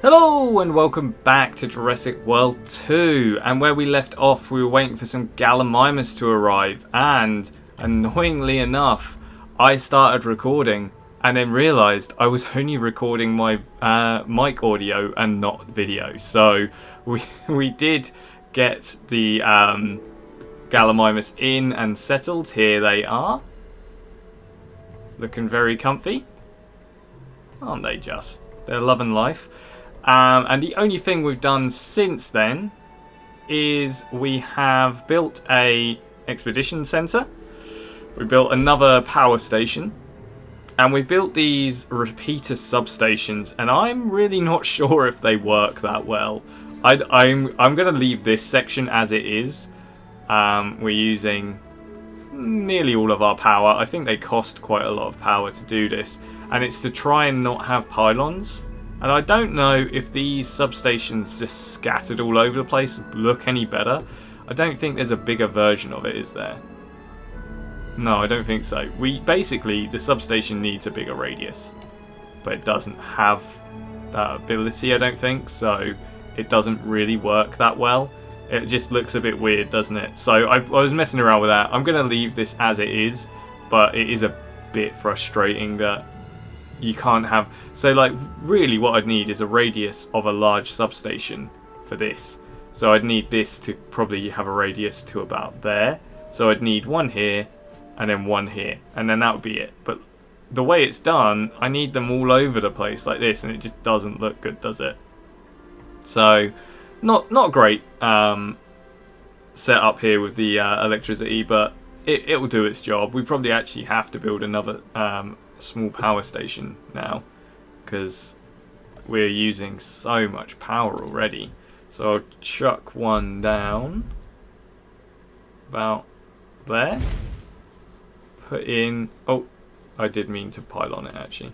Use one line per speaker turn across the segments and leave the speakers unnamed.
Hello and welcome back to Jurassic World 2, and where we left off we were waiting for some Gallimimus to arrive, and annoyingly enough I started recording and then realised I was only recording my mic audio and not video. So we did get the Gallimimus in and settled. Here they are, looking very comfy, aren't they just? They're loving life. And the only thing we've done since then is we have built a expedition center, we built another power station, and we built these repeater substations, and I'm really not sure if they work that well. I'm going to leave this section as it is. We're using nearly all of our power. I think they cost quite a lot of power to do this, and it's to try and not have pylons. And I don't know if these substations just scattered all over the place look any better. I don't think there's a bigger version of it, is there? No, I don't think so. Basically, the substation needs a bigger radius, but it doesn't have that ability, I don't think, so it doesn't really work that well. It just looks a bit weird, doesn't it? So I was messing around with that. I'm going to leave this as it is, but it is a bit frustrating that you can't have... So like really what I'd need is a radius of a large substation for this. So I'd need this to probably have a radius to about there. So I'd need one here and then one here, and then that would be it. But the way it's done, I need them all over the place like this, and it just doesn't look good, does it? So not great set up here with the electricity, but it will do its job. We probably actually have to build another small power station now, because we're using so much power already. So I'll chuck one down about there, put in... oh, I did mean to pile on it actually.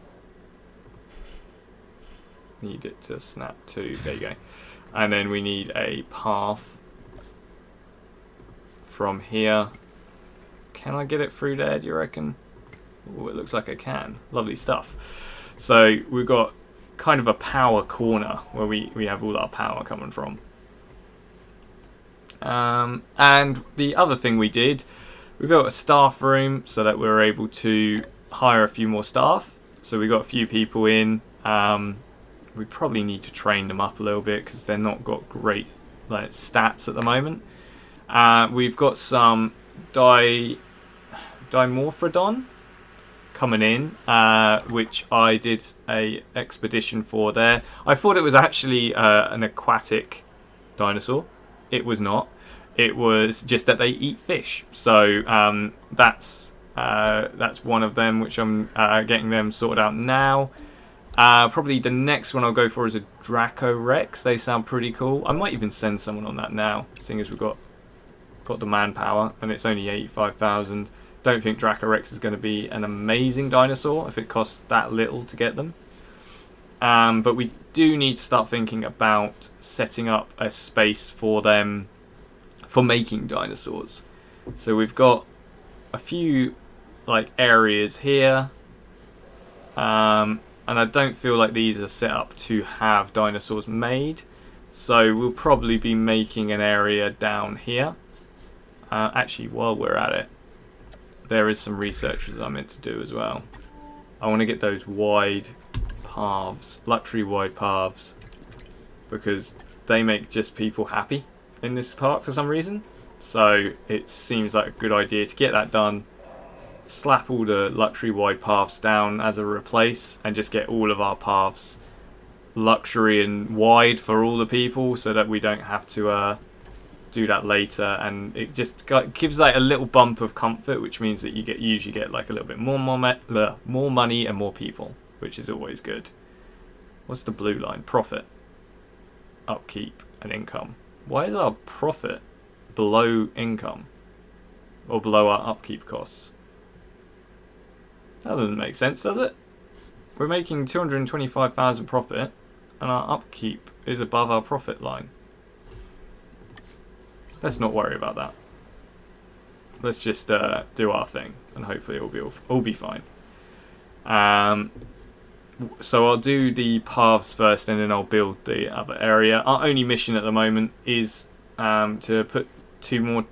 Need it to snap to... there you go. And then we need a path from here. Can I get it through there, do you reckon? Oh, it looks like I can. Lovely stuff. So we've got kind of a power corner where we have all our power coming from. And the other thing we did, we built a staff room so that we were able to hire a few more staff. So we got a few people in. We probably need to train them up a little bit because they're not got great like stats at the moment. We've got some Dimorphodon coming in, which I did a expedition for there. I thought it was actually an aquatic dinosaur. It was not. It was just that they eat fish. So that's one of them, which I'm getting them sorted out now. Probably the next one I'll go for is a Draco Rex. They sound pretty cool. I might even send someone on that now, seeing as we've got the manpower and it's only 85,000. Don't think Draco Rex is going to be an amazing dinosaur if it costs that little to get them. But we do need to start thinking about setting up a space for them for making dinosaurs. So we've got a few like areas here. And I don't feel like these are set up to have dinosaurs made. So we'll probably be making an area down here. Actually, while we're at it, there is some research that I'm meant to do as well. I want to get those wide paths, luxury wide paths, because they make just people happy in this park for some reason. So it seems like a good idea to get that done. Slap all the luxury wide paths down as a replace and just get all of our paths luxury and wide for all the people, so that we don't have to do that later, and it just gives like a little bump of comfort, which means that you usually get like a little bit more money and more people, which is always good. What's the blue line? Profit, upkeep, and income. Why is our profit below income or below our upkeep costs? That doesn't make sense, does it? We're making 225,000 profit and our upkeep is above our profit line. Let's not worry about that. Let's just do our thing, and hopefully it will all be fine. So I'll do the paths first, and then I'll build the other area. Our only mission at the moment is to put 2 more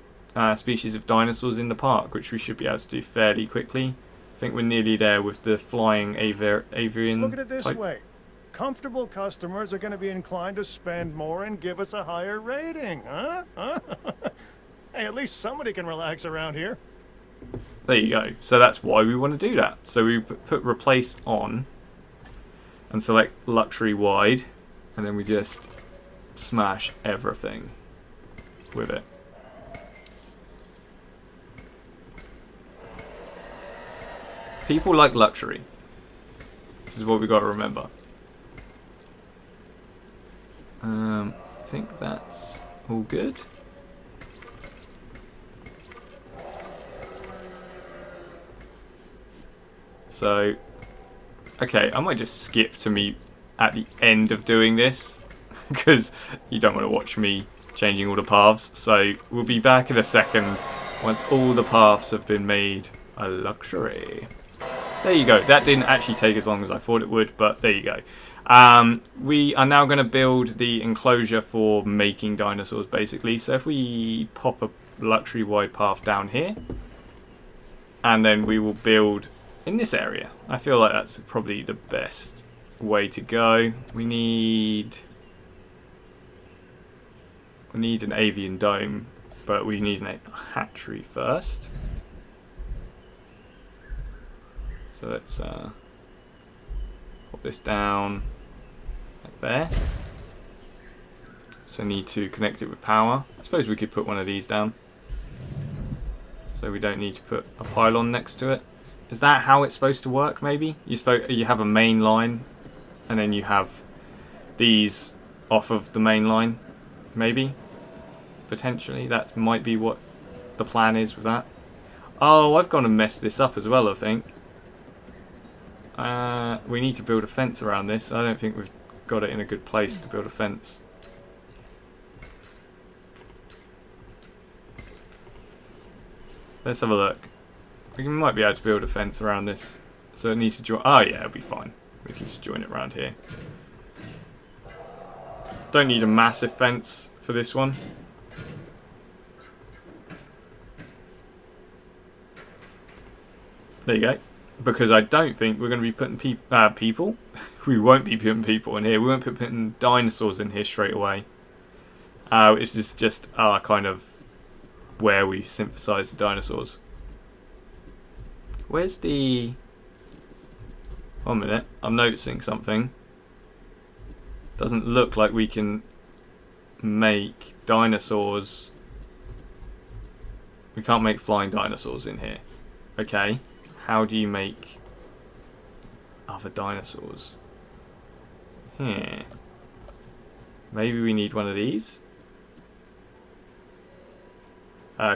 species of dinosaurs in the park, which we should be able to do fairly quickly. I think we're nearly there with the flying avian.
Look at it this way. Comfortable customers are going to be inclined to spend more and give us a higher rating, huh? Hey, at least somebody can relax around here.
There you go. So that's why we want to do that. So we put replace on and select luxury wide, and then we just smash everything with it. People like luxury. This is what we got to remember. I think that's all good. So, okay, I might just skip to me at the end of doing this because you don't want to watch me changing all the paths. So we'll be back in a second once all the paths have been made a luxury. There you go. That didn't actually take as long as I thought it would, but there you go. We are now going to build the enclosure for making dinosaurs, basically. So if we pop a luxury wide path down here, and then we will build in this area. I feel like that's probably the best way to go. We need an avian dome, but we need a hatchery first. So let's pop this down like there. So I need to connect it with power. I suppose we could put one of these down, so we don't need to put a pylon next to it. Is that how it's supposed to work, maybe? You have a main line, and then you have these off of the main line, maybe? Potentially, that might be what the plan is with that. Oh, I've gone and messed this up as well, I think. We need to build a fence around this. I don't think we've got it in a good place to build a fence. Let's have a look. We might be able to build a fence around this. So it needs to join. Oh yeah, it'll be fine. We can just join it around here. Don't need a massive fence for this one. There you go. Because I don't think we're going to be putting people. We won't be putting people in here. We won't be putting dinosaurs in here straight away. This is just our kind of where we synthesize the dinosaurs. Where's the... 1 minute, I'm noticing something. Doesn't look like we can make dinosaurs. We can't make flying dinosaurs in here. Okay, how do you make other dinosaurs? Maybe we need one of these.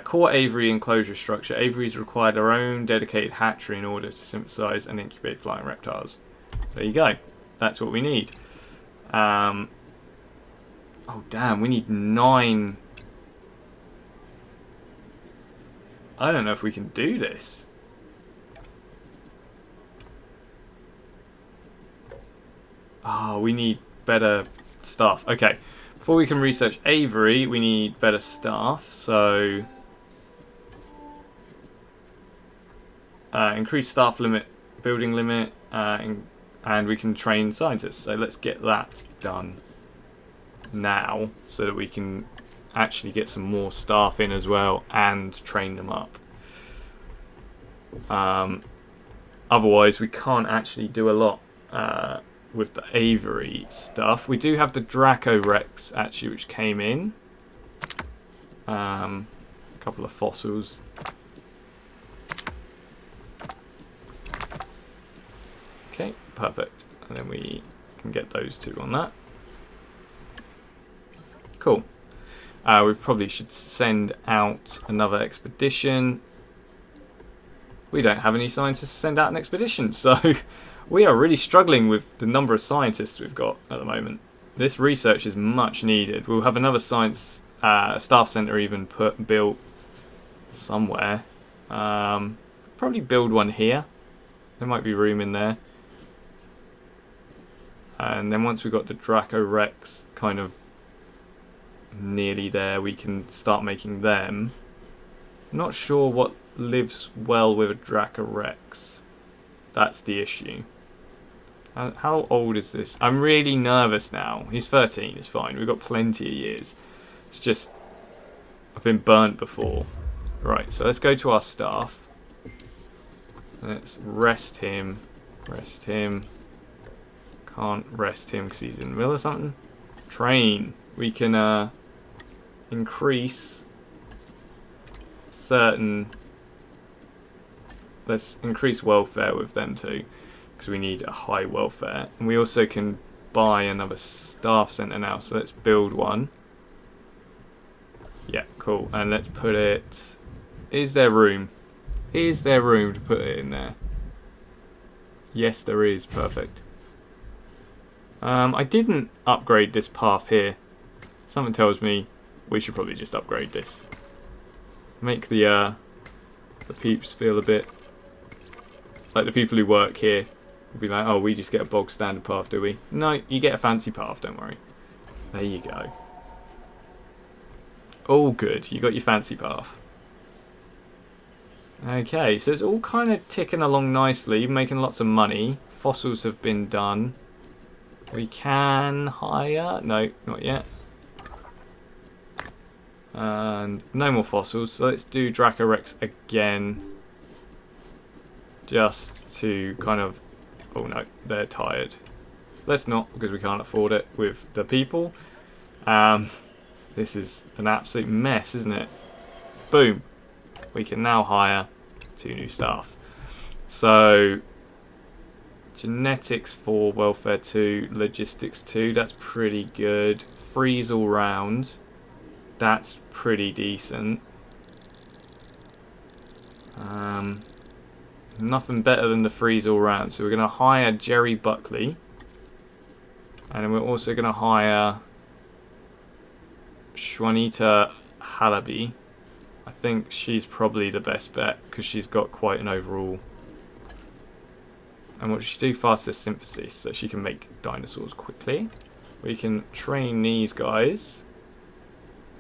Core aviary enclosure structure. Aviaries require their own dedicated hatchery in order to synthesize and incubate flying reptiles. There you go. That's what we need. Oh damn, we need 9. I don't know if we can do this. Oh, we need better stuff. Okay. Before we can research aviary, we need better staff. So, increase staff limit, building limit, and we can train scientists. So let's get that done now, so that we can actually get some more staff in as well and train them up. Otherwise, we can't actually do a lot with the aviary stuff. We do have the Draco Rex actually, which came in. A couple of fossils. Okay, perfect. And then we can get those 2 on that. Cool. We probably should send out another expedition. We don't have any scientists to send out an expedition, so we are really struggling with the number of scientists we've got at the moment. This research is much needed. We'll have another science staff centre even built somewhere. Probably build one here. There might be room in there. And then once we've got the Draco Rex kind of nearly there, we can start making them. Not sure what lives well with a Draco Rex. That's the issue. How old is this? I'm really nervous now. He's 13, it's fine. We've got plenty of years. It's just, I've been burnt before. Right, so let's go to our staff. Let's rest him. Rest him. Can't rest him because he's in the middle of something. Train. We can increase certain... Let's increase welfare with them too, because we need a high welfare. And we also can buy another staff centre now, so let's build one. Yeah, cool. And let's put it... Is there room? Is there room to put it in there? Yes, there is. Perfect. I didn't upgrade this path here. Something tells me we should probably just upgrade this. Make the peeps feel a bit like the people who work here will be like, oh, we just get a bog standard path, do we? No, you get a fancy path, don't worry. There you go. All good. You got your fancy path. Okay, so it's all kind of ticking along nicely, making lots of money. Fossils have been done. We can hire... No, not yet. And no more fossils, so let's do Dracorex again. Just to kind of... Oh no, they're tired. Let's not, because we can't afford it with the people. This is an absolute mess, isn't it? Boom. We can now hire 2 new staff. So, genetics 4, welfare 2, logistics 2, that's pretty good. Freeze all round, that's pretty decent. Nothing better than the freeze all round. So we're going to hire Jerry Buckley. And then we're also going to hire Shwanita Halaby. I think she's probably the best bet because she's got quite an overall. And what does she do? Faster synthesis, so she can make dinosaurs quickly. We can train these guys.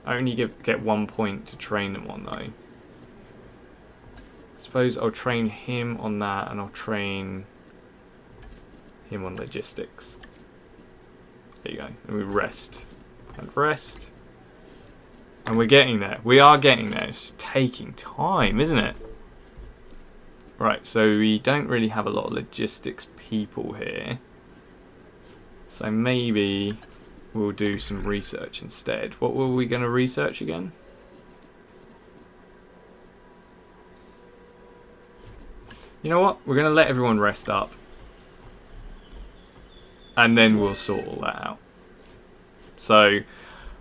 I only get 1 point to train them on though. I suppose I'll train him on that and I'll train him on logistics. There you go. And we rest. And rest. And we're getting there. We are getting there. It's just taking time, isn't it? Right, so we don't really have a lot of logistics people here. So maybe we'll do some research instead. What were we going to research again? You know what? We're going to let everyone rest up. And then we'll sort all that out. So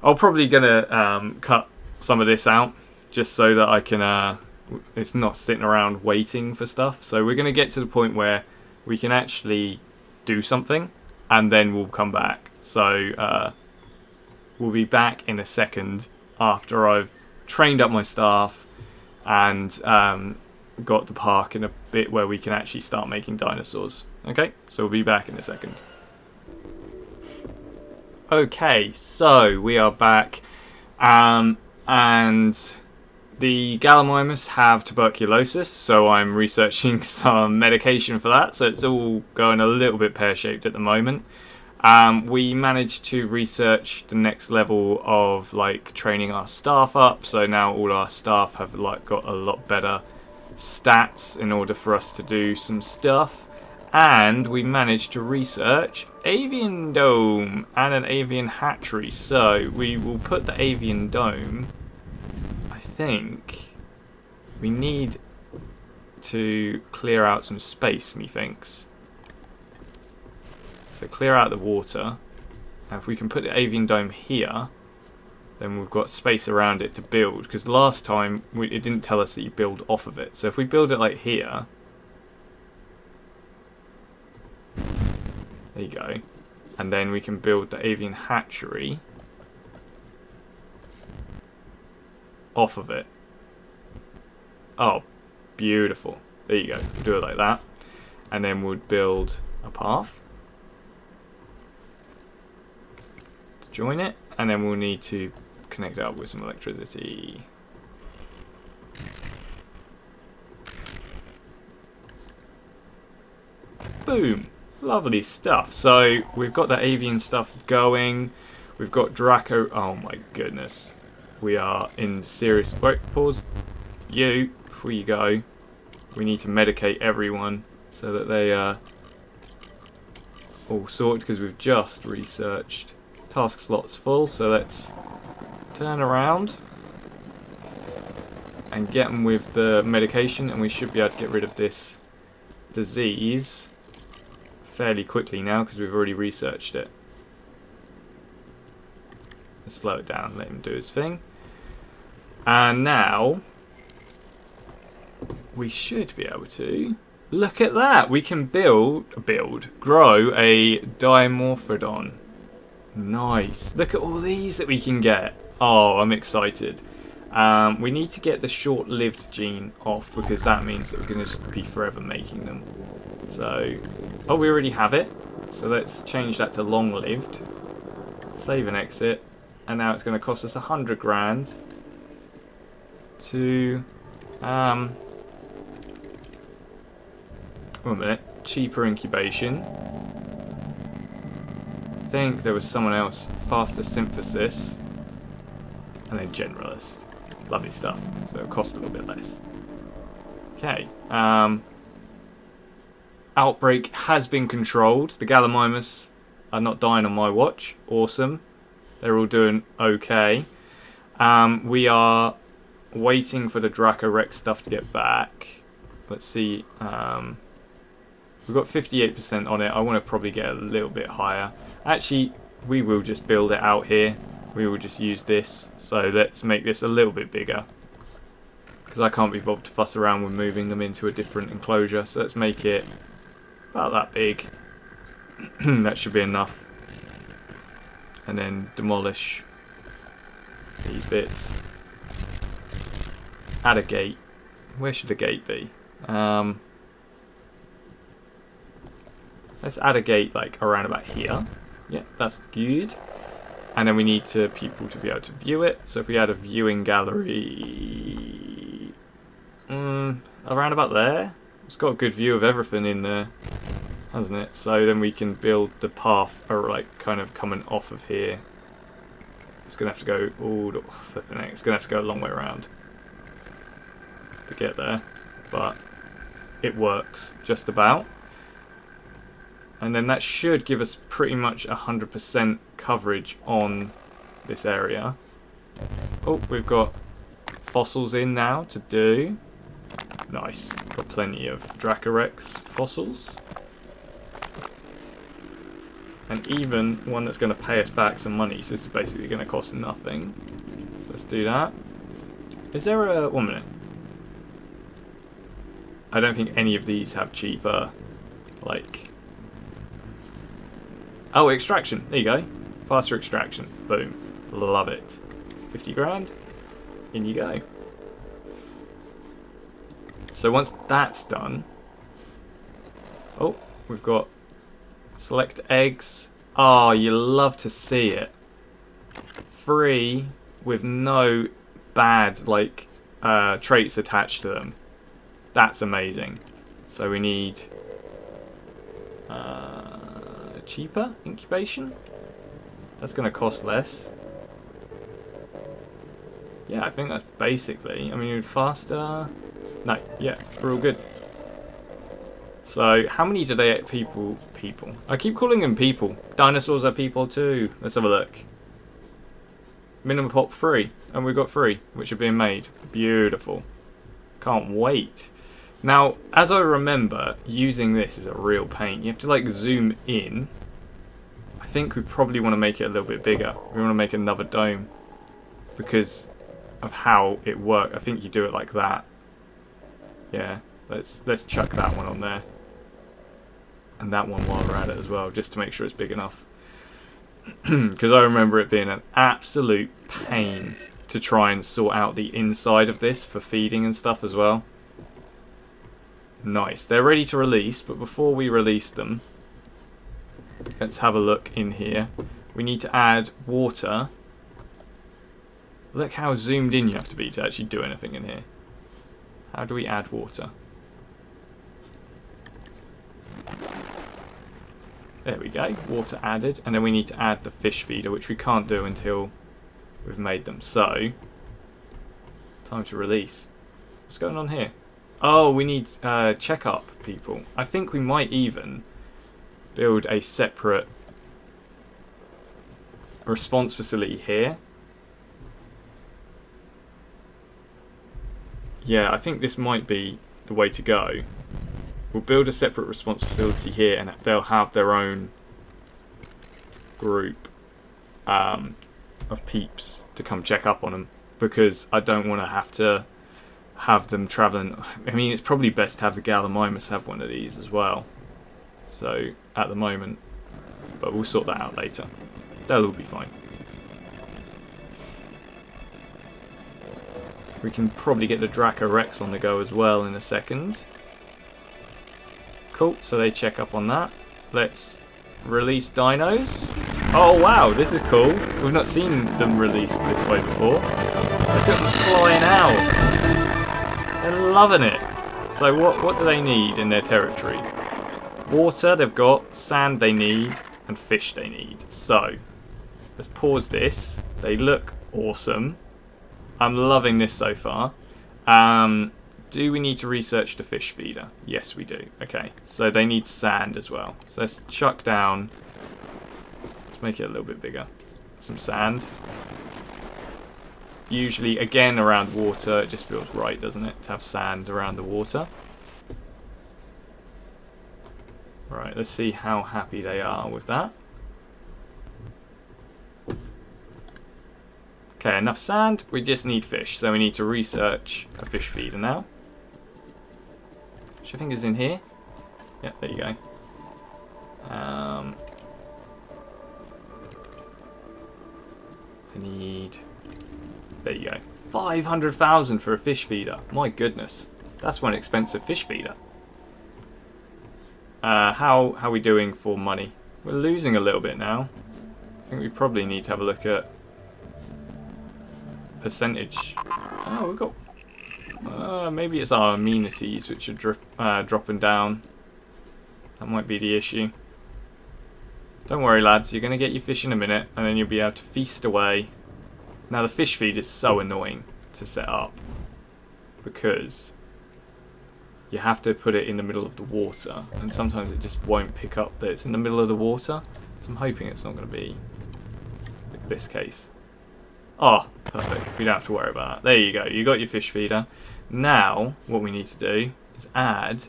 I'm probably going to cut some of this out. Just so that I can... it's not sitting around waiting for stuff. So we're going to get to the point where we can actually do something. And then we'll come back. So we'll be back in a second after I've trained up my staff and got the park in a bit where we can actually start making dinosaurs. Okay, so we'll be back in a second. Okay, so we are back. And the Gallimimus have tuberculosis, so I'm researching some medication for that. So it's all going a little bit pear-shaped at the moment. We managed to research the next level of like training our staff up. So now all our staff have like got a lot better stats in order for us to do some stuff. And we managed to research avian dome and an avian hatchery. So we will put the avian dome. I think we need to clear out some space, methinks. So clear out the water. And if we can put the avian dome here, then we've got space around it to build. Because last time it didn't tell us that you build off of it. So if we build it like here, there you go. And then we can build the avian hatchery off of it. Oh, beautiful. There you go. We'll do it like that. And then we'll build a path. join it, and then we'll need to connect it up with some electricity. Boom! Lovely stuff. So we've got the avian stuff going. We've got Draco. Oh my goodness. We are in serious... Wait, pause. You, before you go, we need to medicate everyone so that they are all sorted, because we've just researched. Task slots full, so let's turn around and get them with the medication, and we should be able to get rid of this disease fairly quickly now because we've already researched it. Let's slow it down, let him do his thing. And now we should be able to look at that. We can grow a Dimorphodon. Nice. Look at all these that we can get. Oh, I'm excited. We need to get the short-lived gene off because that means that we're going to just be forever making them. So, oh, we already have it. So let's change that to long-lived. Save and exit. And now it's going to cost us 100 grand to, one minute, cheaper incubation. I think there was someone else, faster synthesis, and then generalist. Lovely stuff. So it'll cost a little bit less. Okay. Outbreak has been controlled. The Gallimimus are not dying on my watch. Awesome. They're all doing okay. We are waiting for the Dracorex stuff to get back. Let's see. We've got 58% on it. I want to probably get a little bit higher. Actually, we will just build it out here. We will just use this. So let's make this a little bit bigger, because I can't be bothered to fuss around with moving them into a different enclosure. So let's make it about that big. That should be enough. And then demolish these bits. Add a gate. Where should the gate be? Let's add a gate like around about here. Yeah, that's good. And then we need people to be able to view it. So if we add a viewing gallery around about there, it's got a good view of everything in there, hasn't it? So then we can build the path, or like kind of coming off of here. It's gonna have to go all the flipping it. It's gonna have to go a long way around to get there, but it works just about. And then that should give us pretty much 100% coverage on this area. Oh, we've got fossils in now to do. Nice. Got plenty of Dracorex fossils. And even one that's going to pay us back some money. So this is basically going to cost nothing. So let's do that. Is there a... 1 minute. I don't think any of these have cheaper, like... Oh, extraction. There you go. Faster extraction. Boom. Love it. 50 grand. In you go. So once that's done... Oh, we've got select eggs. Oh, you love to see it. Free with no bad, like, traits attached to them. That's amazing. So we need... cheaper incubation. That's going to cost less. Yeah, I think that's basically... I mean, faster... No, yeah, we're all good. So, how many do they... People. I keep calling them people. Dinosaurs are people too. Let's have a look. Minimum pop 3. And we've got 3, which are being made. Beautiful. Can't wait. Now, as I remember, using this is a real pain. You have to, like, zoom in. I think we probably want to make it a little bit bigger. We want to make another dome because of how it works. I think you do it like that. Yeah, let's chuck that one on there. And that one while we're at it as well, just to make sure it's big enough. Because I remember it being an absolute pain to try and sort out the inside of this for feeding and stuff as well. Nice. They're ready to release, but before we release them, let's have a look in here. We need to add water. Look how zoomed in you have to be to actually do anything in here. How do we add water? There we go, water added. And then we need to add the fish feeder, which we can't do until we've made them. So, time to release. What's going on here? Oh, we need check-up people. I think we might even build a separate response facility here. Yeah, I think this might be the way to go. We'll build a separate response facility here, and they'll have their own group of peeps to come check up on them, because I don't want to have them travelling. I mean, it's probably best to have the Gallimimus have one of these as well. So, at the moment, but we'll sort that out later. They'll all be fine. We can probably get the Draco Rex on the go as well in a second. Cool, so they check up on that. Let's release dinos. Oh wow, this is cool. We've not seen them released this way before. Look at them flying out. They're loving it. So what do they need in their territory? Water they've got, sand they need, and fish they need. So, let's pause this. They look awesome. I'm loving this so far. Do we need to research the fish feeder? Yes, we do. Okay, so they need sand as well. So let's chuck down. Let's make it a little bit bigger. Some sand. Usually, again, around water, it just feels right, doesn't it? To have sand around the water. Right, let's see how happy they are with that. Okay, enough sand. We just need fish, so we need to research a fish feeder now. Which I think is in here. Yeah, there you go. I need... There you go. 500,000 for a fish feeder. My goodness. That's one expensive fish feeder. How are we doing for money? We're losing a little bit now. I think we probably need to have a look at percentage. Oh, we've got... maybe it's our amenities which are dropping down. That might be the issue. Don't worry, lads. You're going to get your fish in a minute, and then you'll be able to feast away. Now, the fish feed is so annoying to set up, because you have to put it in the middle of the water, and sometimes it just won't pick up that it's in the middle of the water. So I'm hoping it's not going to be this case. Oh, perfect. We don't have to worry about that. There you go. You got your fish feeder. Now, what we need to do is add...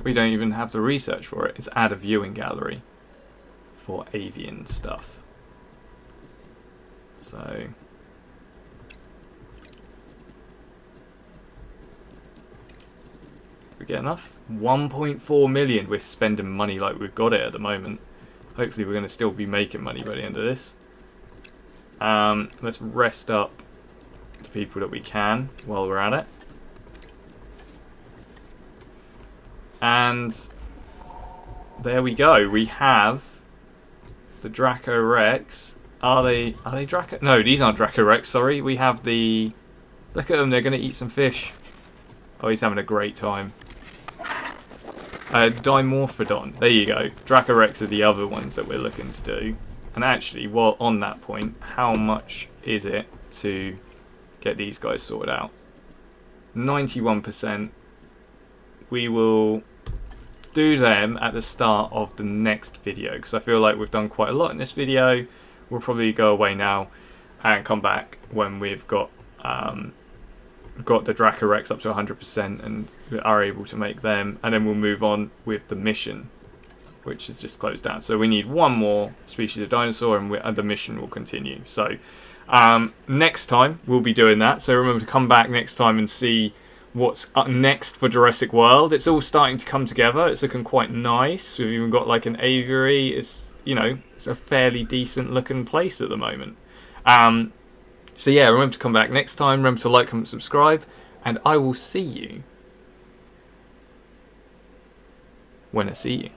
we don't even have the research for it. It's add a viewing gallery for avian stuff. So... we get enough? 1.4 million. We're spending money like we've got it at the moment. Hopefully we're going to still be making money by the end of this. Let's rest up the people that we can while we're at it. And there we go. We have the Draco Rex. Are they Draco? No, these aren't Draco Rex, sorry. We have the... look at them, they're going to eat some fish. Oh, he's having a great time. Dimorphodon. There you go. Draco Rex are the other ones that we're looking to do. And actually, while on that point, how much is it to get these guys sorted out? 91%. We will do them at the start of the next video, because I feel like we've done quite a lot in this video. We'll probably go away now and come back when we've got the Draco Rex up to 100% and we are able to make them, and then we'll move on with the mission, which is just closed down. So we need one more species of dinosaur, and the mission will continue. So next time we'll be doing that, so remember to come back next time and see what's up next for Jurassic World. It's all starting to come together. It's looking quite nice. We've even got like an aviary. It's, you know, it's a fairly decent looking place at the moment. So yeah, remember to come back next time. Remember to like, comment, subscribe, and I will see you when I see you.